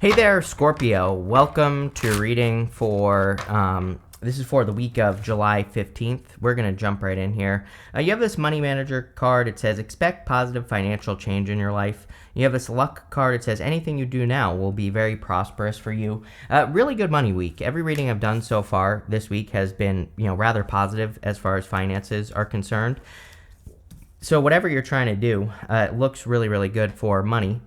Hey there, Scorpio. Welcome to your reading for, this is for the week of July 15th. We're going to jump right in here. You have this Money Manager card. It says, expect positive financial change in your life. You have this Luck card. It says, anything you do now will be very prosperous for you. Really good money week. Every reading I've done so far this week has been, rather positive as far as finances are concerned. So whatever you're trying to do, it looks really, really good for money.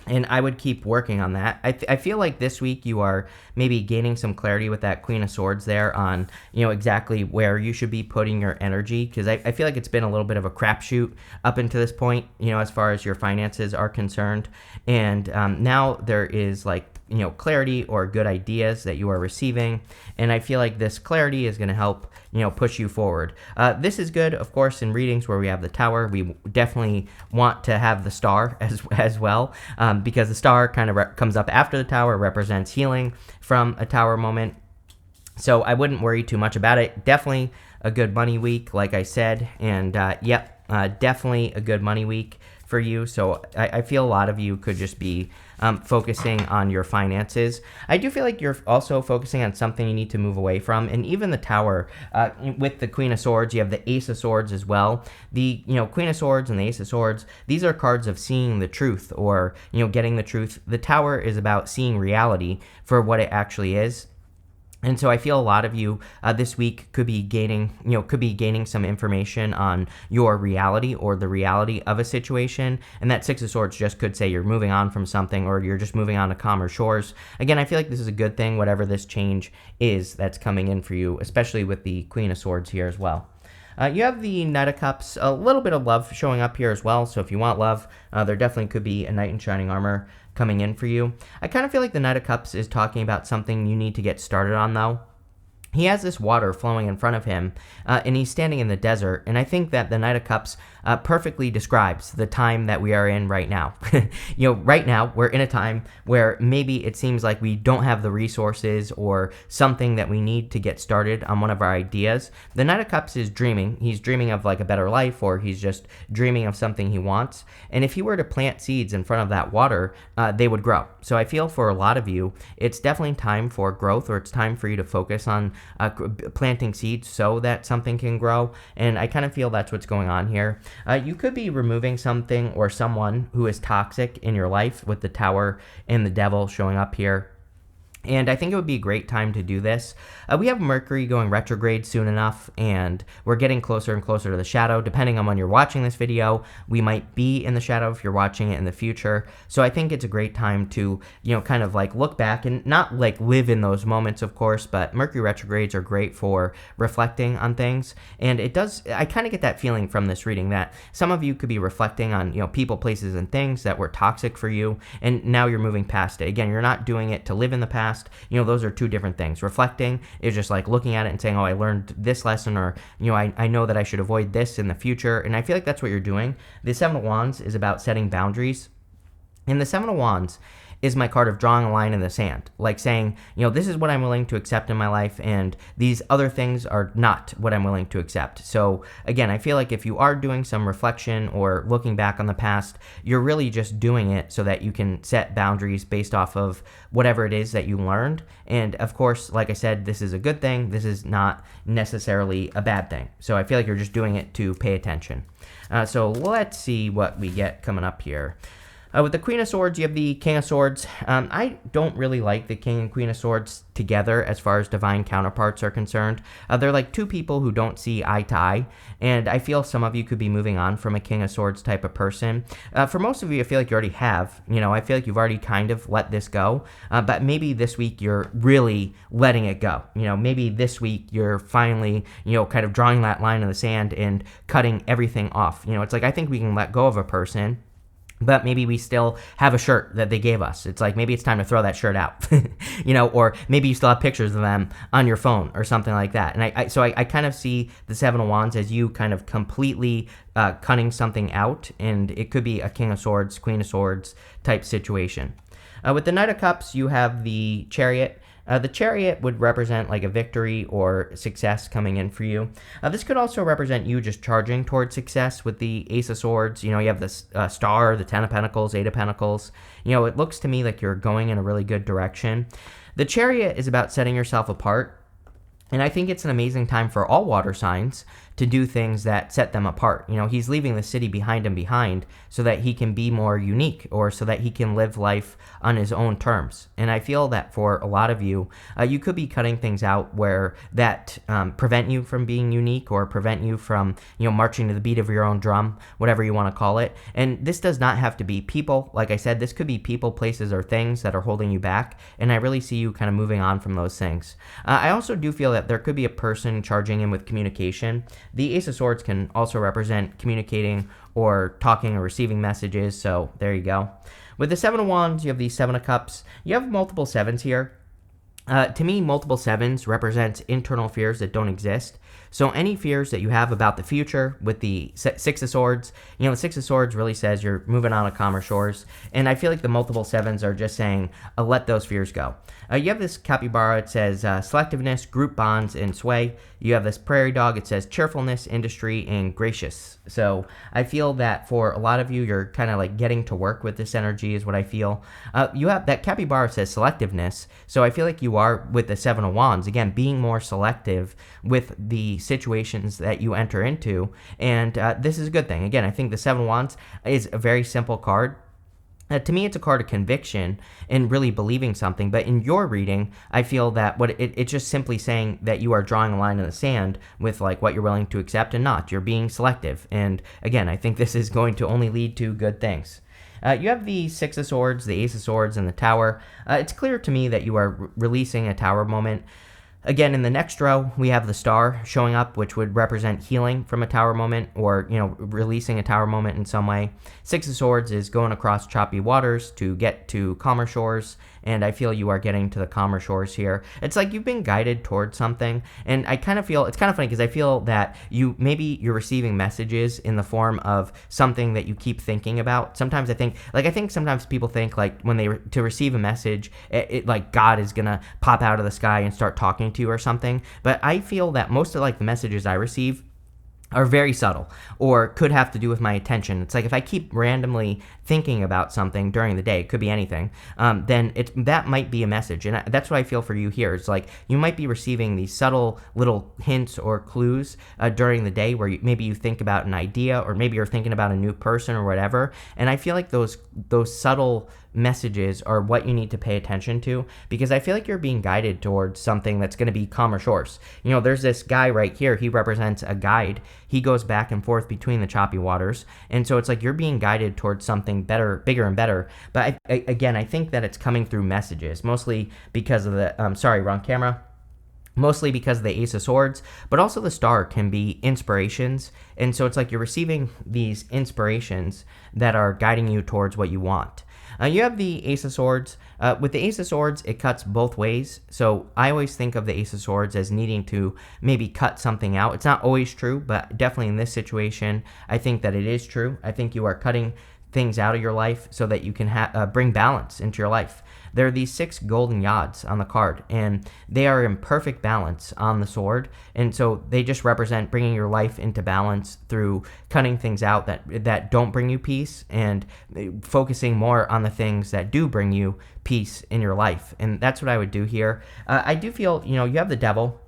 And I would keep working on that. I feel like this week you are maybe gaining some clarity with that Queen of Swords there on, exactly where you should be putting your energy. Because I feel like it's been a little bit of a crapshoot up until this point, as far as your finances are concerned. And now there is clarity or good ideas that you are receiving. And I feel like this clarity is going to help, push you forward. This is good, of course, in readings where we have the Tower. We definitely want to have the Star as well, because the Star kind of comes up after the Tower, represents healing from a Tower moment. So I wouldn't worry too much about it. Definitely a good money week, like I said. And definitely a good money week for you. So I feel a lot of you could just be focusing on your finances. I do feel like you're also focusing on something you need to move away from. And even the Tower, with the Queen of Swords, you have the Ace of Swords as well. The Queen of Swords and the Ace of Swords, these are cards of seeing the truth, or getting the truth. The Tower is about seeing reality for what it actually is. And so I feel a lot of you this week could be gaining some information on your reality or the reality of a situation. And that Six of Swords just could say you're moving on from something, or you're just moving on to calmer shores. Again, I feel like this is a good thing, whatever this change is that's coming in for you, especially with the Queen of Swords here as well. You have the Knight of Cups, a little bit of love showing up here as well. So if you want love, there definitely could be a Knight in Shining Armor coming in for you. I kind of feel like the Knight of Cups is talking about something you need to get started on, though. He has this water flowing in front of him, and he's standing in the desert. And I think that the Knight of Cups perfectly describes the time that we are in right now. Right now, we're in a time where maybe it seems like we don't have the resources or something that we need to get started on one of our ideas. The Knight of Cups is dreaming. He's dreaming of like a better life, or he's just dreaming of something he wants. And if he were to plant seeds in front of that water, they would grow. So I feel for a lot of you, it's definitely time for growth, or it's time for you to focus on planting seeds so that something can grow. And I kind of feel that's what's going on here. You could be removing something or someone who is toxic in your life, with the Tower and the Devil showing up here. And I think it would be a great time to do this. We have Mercury going retrograde soon enough, and we're getting closer and closer to the shadow. Depending on when you're watching this video, we might be in the shadow if you're watching it in the future. So I think it's a great time to, kind of like look back and not like live in those moments, of course, but Mercury retrogrades are great for reflecting on things. And I kind of get that feeling from this reading that some of you could be reflecting on, people, places, and things that were toxic for you, and now you're moving past it. Again, you're not doing it to live in the past. Those are two different things. Reflecting is just like looking at it and saying, oh, I learned this lesson, or, I know that I should avoid this in the future. And I feel like that's what you're doing. The Seven of Wands is about setting boundaries. And the Seven of Wands is my card of drawing a line in the sand, like saying, this is what I'm willing to accept in my life, and these other things are not what I'm willing to accept. So again, I feel like if you are doing some reflection or looking back on the past, you're really just doing it so that you can set boundaries based off of whatever it is that you learned. And of course, like I said, this is a good thing. This is not necessarily a bad thing. So I feel like you're just doing it to pay attention. So let's see what we get coming up here. With the Queen of Swords, you have the King of Swords. I don't really like the King and Queen of Swords together as far as divine counterparts are concerned. They're like two people who don't see eye to eye, and I feel some of you could be moving on from a King of Swords type of person. For most of you, I feel like you already have. I feel like you've already kind of let this go, but maybe this week you're really letting it go. Maybe this week you're finally, kind of drawing that line in the sand and cutting everything off. It's like, I think we can let go of a person, but maybe we still have a shirt that they gave us. It's like, maybe it's time to throw that shirt out, or maybe you still have pictures of them on your phone or something like that. And I kind of see the Seven of Wands as you kind of completely cutting something out, and it could be a King of Swords, Queen of Swords type situation. With the Knight of Cups, you have the Chariot. The Chariot would represent like a victory or success coming in for you. This could also represent you just charging towards success with the Ace of Swords. You have the Star, the Ten of Pentacles, Eight of Pentacles. It looks to me like you're going in a really good direction. The Chariot is about setting yourself apart. And I think it's an amazing time for all water signs to do things that set them apart. He's leaving the city behind him behind so that he can be more unique, or so that he can live life on his own terms. And I feel that for a lot of you, you could be cutting things out where that prevent you from being unique, or prevent you from, marching to the beat of your own drum, whatever you want to call it. And this does not have to be people. Like I said, this could be people, places, or things that are holding you back. And I really see you kind of moving on from those things. I also do feel that there could be a person charging in with communication. The Ace of Swords can also represent communicating or talking or receiving messages, so there you go. With the Seven of Wands, you have the Seven of Cups. You have multiple sevens here. To me, multiple sevens represents internal fears that don't exist. So any fears that you have about the future with the Six of Swords, the Six of Swords really says you're moving on to calmer shores. And I feel like the multiple sevens are just saying, let those fears go. You have this capybara. It says selectiveness, group bonds, and sway. You have this prairie dog. It says cheerfulness, industry, and gracious. So I feel that for a lot of you, you're kind of like getting to work with this energy is what I feel. You have that capybara says selectiveness. So I feel like you are with the Seven of Wands, again, being more selective with the situations that you enter into. And this is a good thing. Again, I think the Seven of Wands is a very simple card. To me, it's a card of conviction and really believing something. But in your reading, I feel that it's just simply saying that you are drawing a line in the sand with like what you're willing to accept and not. You're being selective. And again, I think this is going to only lead to good things. You have the Six of Swords, the Ace of Swords, and the Tower. It's clear to me that you are releasing a Tower moment. Again, in the next row, we have the Star showing up, which would represent healing from a Tower moment, or, releasing a Tower moment in some way. Six of Swords is going across choppy waters to get to calmer shores, and I feel you are getting to the calmer shores here. It's like you've been guided towards something, and I kind of feel, it's kind of funny because I feel that maybe you're receiving messages in the form of something that you keep thinking about. Sometimes I think sometimes people think like when to receive a message, it like God is gonna pop out of the sky and start talking to you or something. But I feel that most of like the messages I receive are very subtle, or could have to do with my attention. It's like if I keep randomly thinking about something during the day, it could be anything, then that might be a message. And that's what I feel for you here. It's like you might be receiving these subtle little hints or clues during the day where maybe you think about an idea, or maybe you're thinking about a new person or whatever. And I feel like those subtle messages are what you need to pay attention to, because I feel like you're being guided towards something that's going to be calmer shores. There's this guy right here. He represents a guide. He goes back and forth between the choppy waters. And so it's like you're being guided towards something better, bigger and better. But again, I think that it's coming through messages, mostly because of the, wrong camera. Mostly because of the Ace of Swords, but also the Star can be inspirations. And so it's like you're receiving these inspirations that are guiding you towards what you want. You have the Ace of Swords. With the Ace of Swords, it cuts both ways. So I always think of the Ace of Swords as needing to maybe cut something out. It's not always true, but definitely in this situation, I think that it is true. I think you are cutting things out of your life so that you can bring balance into your life. There are these 6 golden yods on the card, and they are in perfect balance on the sword. And so they just represent bringing your life into balance through cutting things out that don't bring you peace, and focusing more on the things that do bring you peace in your life. And that's what I would do here. I do feel, you have the Devil.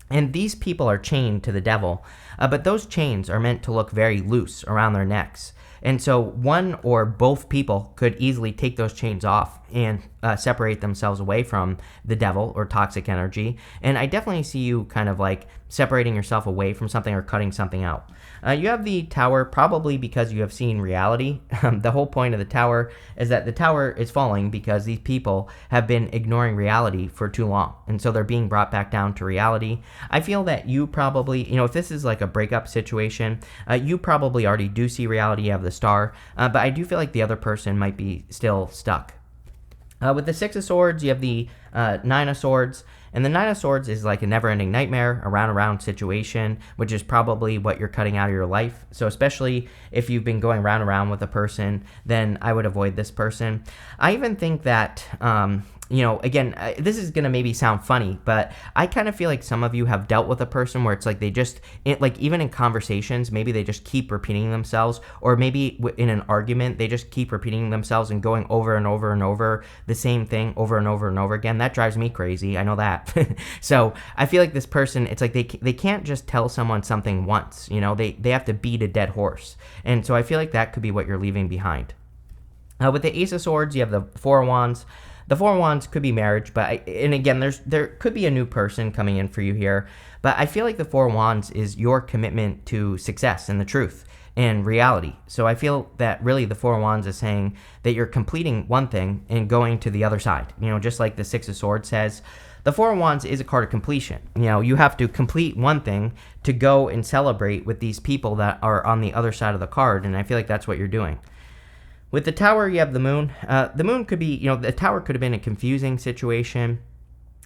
And these people are chained to the Devil, but those chains are meant to look very loose around their necks. And so one or both people could easily take those chains off and separate themselves away from the Devil or toxic energy. And I definitely see you kind of like separating yourself away from something or cutting something out. You have the Tower, probably because you have seen reality. The whole point of the Tower is that the Tower is falling because these people have been ignoring reality for too long. And so they're being brought back down to reality. I feel that you probably, if this is like a breakup situation, you probably already do see reality. You have the Star. But I do feel like the other person might be still stuck. With the Six of Swords, you have the Nine of Swords. And the Nine of Swords is like a never-ending nightmare, a round-around situation, which is probably what you're cutting out of your life. So especially if you've been going round and round with a person, then I would avoid this person. I even think that, again, this is going to maybe sound funny, but I kind of feel like some of you have dealt with a person where it's like even in conversations, maybe they just keep repeating themselves, or maybe in an argument, they just keep repeating themselves and going over and over and over the same thing over and over and over again. That drives me crazy. I know that. So I feel like this person, it's like they can't just tell someone something once, they have to beat a dead horse. And so I feel like that could be what you're leaving behind. With the Ace of Swords, you have the Four of Wands. The Four of Wands could be marriage, and again, there could be a new person coming in for you here, but I feel like the Four of Wands is your commitment to success and the truth and reality. So I feel that really the Four of Wands is saying that you're completing one thing and going to the other side, just like the Six of Swords says. The Four of Wands is a card of completion. You have to complete one thing to go and celebrate with these people that are on the other side of the card, and I feel like that's what you're doing. With the Tower, you have the Moon. The Moon could be, the Tower could have been a confusing situation,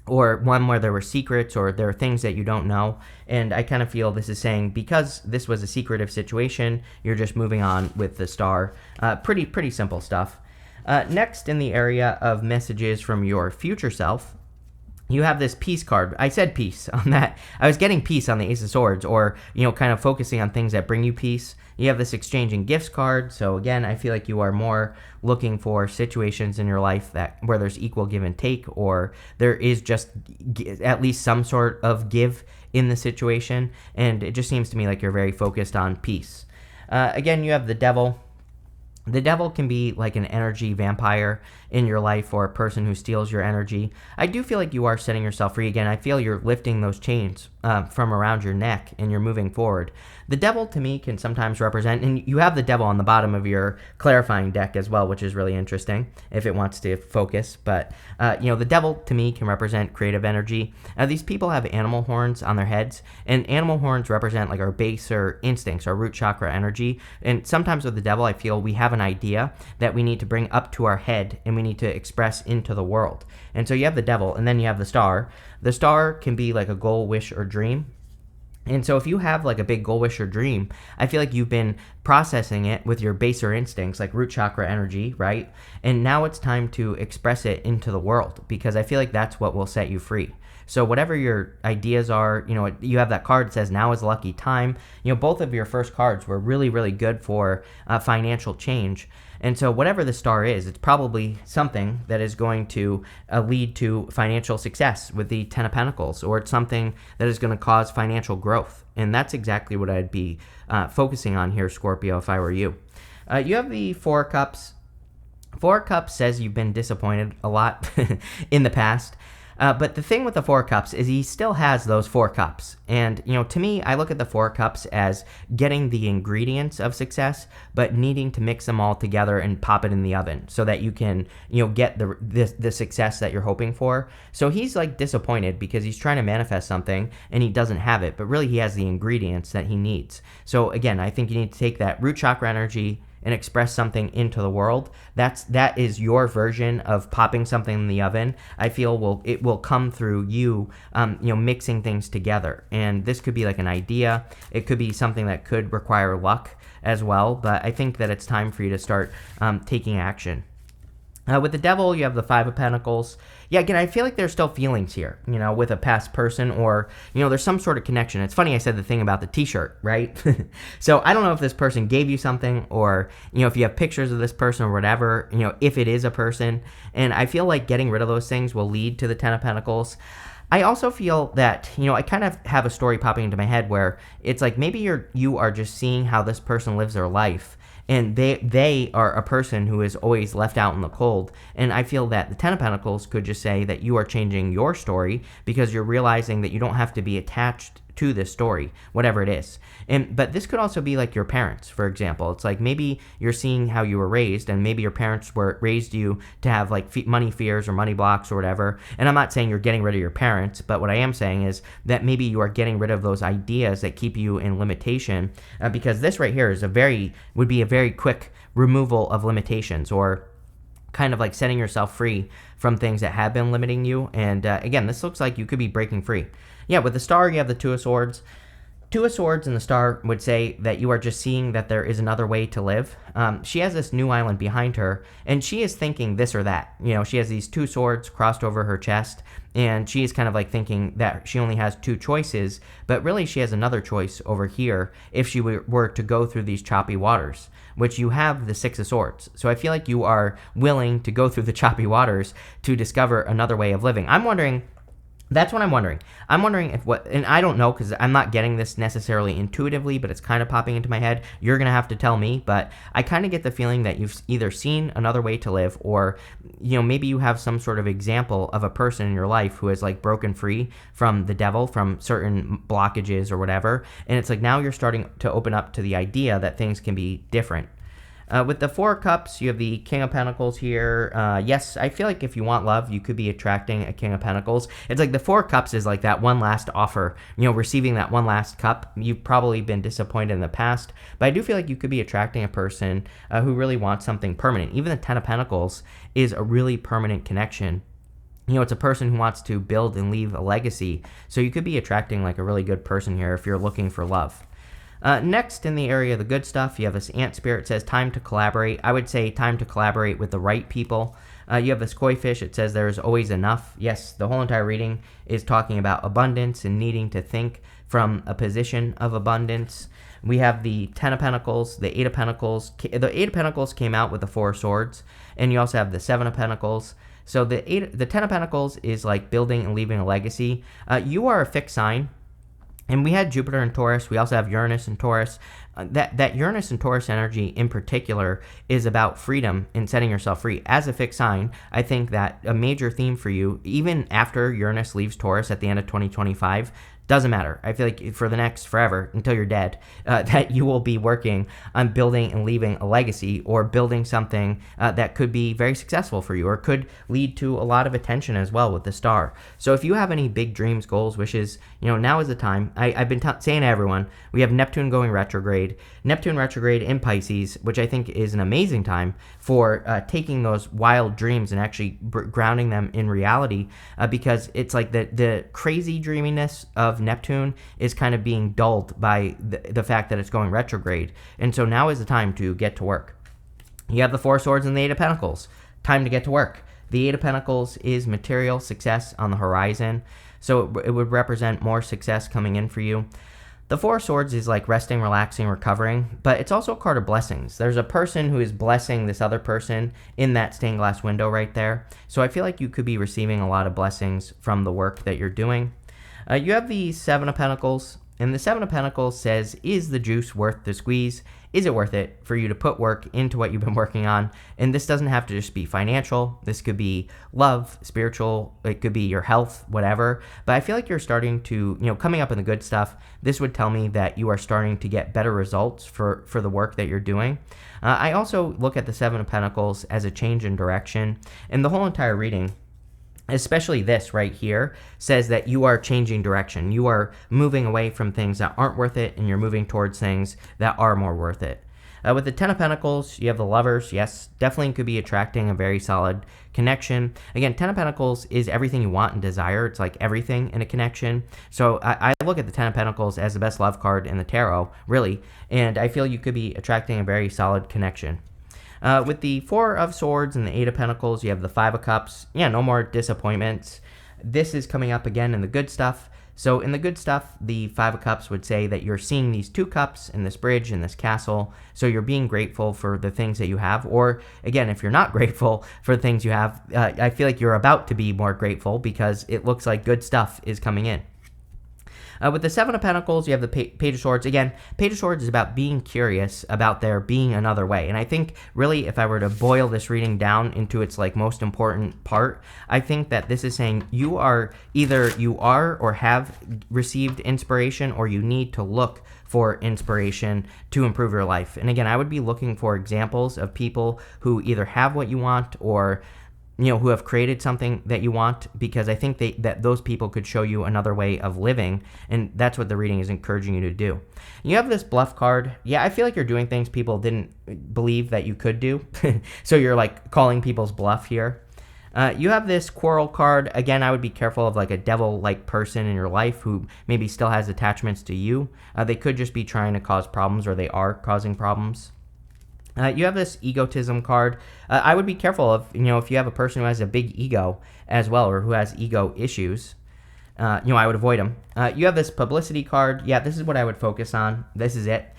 or one where there were secrets, or there are things that you don't know. And I kind of feel this is saying, because this was a secretive situation, you're just moving on with the Star. Pretty simple stuff. Next, in the area of messages from your future self, you have this peace card. I said peace on that. I was getting peace on the Ace of Swords, or, kind of focusing on things that bring you peace. You have this exchanging gifts card. So again, I feel like you are more looking for situations in your life where there's equal give and take, or there is just at least some sort of give in the situation. And it just seems to me like you're very focused on peace. Again, you have the Devil. The Devil can be like an energy vampire in your life, or a person who steals your energy. I do feel like you are setting yourself free. Again, I feel you're lifting those chains from around your neck and you're moving forward. The Devil to me can sometimes represent, and you have the Devil on the bottom of your clarifying deck as well, which is really interesting if it wants to focus. But, the Devil to me can represent creative energy. These people have animal horns on their heads, and animal horns represent like our baser instincts, our root chakra energy. And sometimes with the Devil, I feel we have an idea that we need to bring up to our head and we need to express into the world. And so you have the Devil, and then you have the Star. The Star can be like a goal, wish, or dream. And so if you have like a big goal, wish, or dream, I feel like you've been processing it with your baser instincts, like root chakra energy, right? And now it's time to express it into the world, because I feel like that's what will set you free. So whatever your ideas are, you have that card that says now is a lucky time. Both of your first cards were really, really good for financial change. And so whatever the Star is, it's probably something that is going to lead to financial success with the Ten of Pentacles, or it's something that is going to cause financial growth. And that's exactly what I'd be focusing on here, Scorpio, if I were you. You have the Four of Cups. Four of Cups says you've been disappointed a lot in the past. But the thing with the Four of Cups is he still has those four cups. And, to me, I look at the Four of Cups as getting the ingredients of success, but needing to mix them all together and pop it in the oven so that you can, get the success that you're hoping for. So he's like disappointed because he's trying to manifest something and he doesn't have it, but really he has the ingredients that he needs. So again, I think you need to take that root chakra energy and express something into the world. That is your version of popping something in the oven. I feel it will come through you, mixing things together. And this could be like an idea. It could be something that could require luck as well. But I think that it's time for you to start taking action. With the Devil, you have the Five of Pentacles. Yeah, again, I feel like there's still feelings here, with a past person, or, there's some sort of connection. It's funny I said the thing about the t-shirt, right? So I don't know if this person gave you something, or, if you have pictures of this person or whatever, if it is a person. And I feel like getting rid of those things will lead to the Ten of Pentacles. I also feel that, I kind of have a story popping into my head where it's like maybe you are just seeing how this person lives their life. And they are a person who is always left out in the cold. And I feel that the Ten of Pentacles could just say that you are changing your story because you're realizing that you don't have to be attached to this story, whatever it is. But this could also be like your parents, for example. It's like maybe you're seeing how you were raised, and maybe your parents raised you to have like money fears or money blocks or whatever. And I'm not saying you're getting rid of your parents, but what I am saying is that maybe you are getting rid of those ideas that keep you in limitation, because this right here would be a very quick removal of limitations, or kind of like setting yourself free from things that have been limiting you. And again, this looks like you could be breaking free. Yeah, with the Star, you have the Two of Swords. Two of Swords and the Star would say that you are just seeing that there is another way to live. She has this new island behind her, and she is thinking this or that. She has these two swords crossed over her chest, and she is kind of like thinking that she only has two choices, but really she has another choice over here if she were to go through these choppy waters, which you have the Six of Swords. So I feel like you are willing to go through the choppy waters to discover another way of living. That's what I'm wondering. I'm wondering and I don't know because I'm not getting this necessarily intuitively, but it's kind of popping into my head. You're going to have to tell me, but I kind of get the feeling that you've either seen another way to live or, maybe you have some sort of example of a person in your life who has like broken free from the devil, from certain blockages or whatever. And it's like now you're starting to open up to the idea that things can be different. With the Four of Cups, you have the King of Pentacles here. Yes, I feel like if you want love, you could be attracting a King of Pentacles. It's like the Four of Cups is like that one last offer, receiving that one last cup. You've probably been disappointed in the past, but I do feel like you could be attracting a person who really wants something permanent. Even the Ten of Pentacles is a really permanent connection. It's a person who wants to build and leave a legacy. So you could be attracting like a really good person here if you're looking for love. Next, in the area of the good stuff, you have this Ant Spirit. It says time to collaborate. I would say time to collaborate with the right people. You have this Koi Fish. It says there is always enough. Yes, the whole entire reading is talking about abundance and needing to think from a position of abundance. We have the Ten of Pentacles, the Eight of Pentacles. The Eight of Pentacles came out with the Four of Swords, and you also have the Seven of Pentacles. So the Ten of Pentacles is like building and leaving a legacy. You are a fixed sign. And we had Jupiter in Taurus. We also have Uranus in Taurus. That Uranus and Taurus energy in particular is about freedom and setting yourself free. As a fixed sign, I think that a major theme for you, even after Uranus leaves Taurus at the end of 2025, doesn't matter. I feel like for the next forever, until you're dead, that you will be working on building and leaving a legacy or building something that could be very successful for you or could lead to a lot of attention as well with the Star. So if you have any big dreams, goals, wishes, now is the time. I've been saying to everyone, we have Neptune going retrograde. Neptune retrograde in Pisces, which I think is an amazing time for taking those wild dreams and actually grounding them in reality because it's like the crazy dreaminess of Neptune is kind of being dulled by the fact that it's going retrograde. And so now is the time to get to work. You have the Four of Swords and the Eight of Pentacles. Time to get to work. The Eight of Pentacles is material success on the horizon. So it would represent more success coming in for you. The Four of Swords is like resting, relaxing, recovering, but it's also a card of blessings. There's a person who is blessing this other person in that stained glass window right there. So I feel like you could be receiving a lot of blessings from the work that you're doing. You have the Seven of Pentacles, and the Seven of Pentacles says, is the juice worth the squeeze? Is it worth it for you to put work into what you've been working on? And this doesn't have to just be financial. This could be love, spiritual, it could be your health, whatever. But I feel like you're starting to, coming up in the good stuff, this would tell me that you are starting to get better results for the work that you're doing. I also look at the Seven of Pentacles as a change in direction, and the whole entire reading, especially this right here, says that you are changing direction. You are moving away from things that aren't worth it, and you're moving towards things that are more worth it. With the Ten of Pentacles, you have the Lovers. Yes, definitely could be attracting a very solid connection. Again, Ten of Pentacles is everything you want and desire. It's like everything in a connection. So I look at the Ten of Pentacles as the best love card in the tarot, really, and I feel you could be attracting a very solid connection. With the Four of Swords and the Eight of Pentacles, you have the Five of Cups. Yeah, no more disappointments. This is coming up again in the good stuff. So in the good stuff, the Five of Cups would say that you're seeing these two cups in this bridge, in this castle. So you're being grateful for the things that you have. Or again, if you're not grateful for the things you have, I feel like you're about to be more grateful because it looks like good stuff is coming in. With the Seven of Pentacles, you have the Page of Swords. Again, Page of Swords is about being curious about there being another way. And I think really if I were to boil this reading down into its like most important part, I think that this is saying you are or have received inspiration, or you need to look for inspiration to improve your life. And again, I would be looking for examples of people who either have what you want or who have created something that you want, because I think that those people could show you another way of living, and that's what the reading is encouraging you to do. You have this bluff card. Yeah, I feel like you're doing things people didn't believe that you could do. So you're like calling people's bluff here. You have this quarrel card. Again, I would be careful of like a devil-like person in your life who maybe still has attachments to you. They could just be trying to cause problems, or they are causing problems. You have this egotism card. I would be careful of, if you have a person who has a big ego as well, or who has ego issues, I would avoid them. You have this publicity card. Yeah, this is what I would focus on. This is it.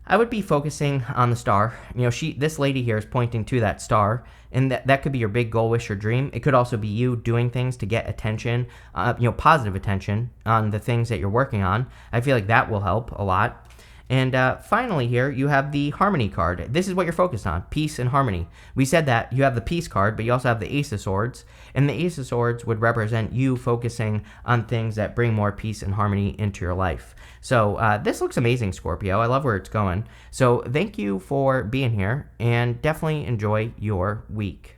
I would be focusing on the star. This lady here is pointing to that star, and that could be your big goal, wish, or dream. It could also be you doing things to get attention, positive attention on the things that you're working on. I feel like that will help a lot. And finally here, you have the harmony card. This is what you're focused on, peace and harmony. We said that you have the peace card, but you also have the Ace of Swords. And the Ace of Swords would represent you focusing on things that bring more peace and harmony into your life. So this looks amazing, Scorpio. I love where it's going. So thank you for being here, and definitely enjoy your week.